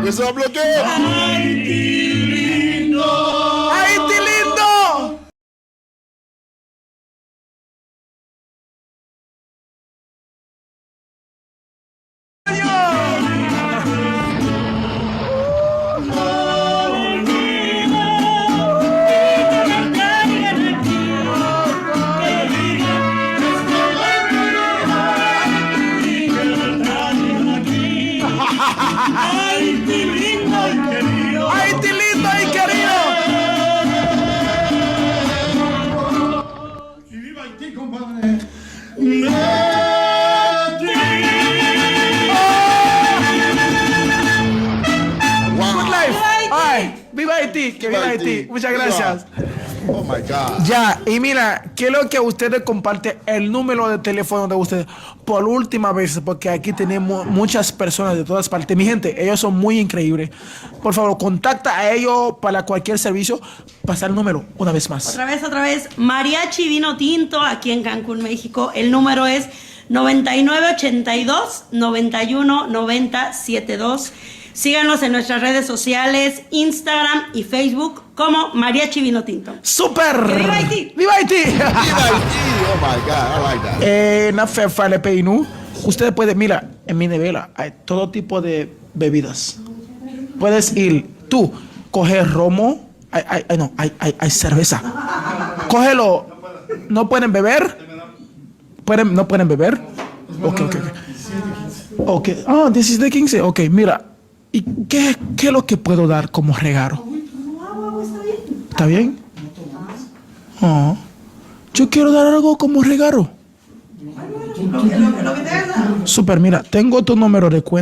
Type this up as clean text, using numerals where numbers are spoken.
Eso lo bloqueó. Haití lindo. ¡Haití lindo! Haití lindo y querido. ¡Haití lindo y querido! Y viva Haití, compadre. Good life. Ay, viva Haití, que viva Haití. Muchas gracias. Oh my God. Ya, y mira, quiero que ustedes comparten el número de teléfono de ustedes por última vez, porque aquí tenemos muchas personas de todas partes. Mi gente, ellos son muy increíbles. Por favor, contacta a ellos para cualquier servicio. Pasar el número una vez más. Otra vez, Mariachi Vino Tinto, aquí en Cancún, México. El número es 9982-919072. Síganos en nuestras redes sociales, Instagram y Facebook como Mariachi Vino Tinto. ¡Súper! ¡Que viva Haití! ¡Viva Haití! Viva Haití. Oh my God. I like that. Na Fefale Peinu. Ustedes pueden, mira, en mi nevera hay todo tipo de bebidas. Puedes ir, tú, coger romo. Hay cerveza. Cógelo. ¿No pueden beber? ¿No pueden beber? Ok. Ah, this is the 15. Ok, mira. ¿Y qué es lo que puedo dar como regalo? ¿Está bien? Oh, yo quiero dar algo como regalo. Super, mira, tengo tu número de cuenta.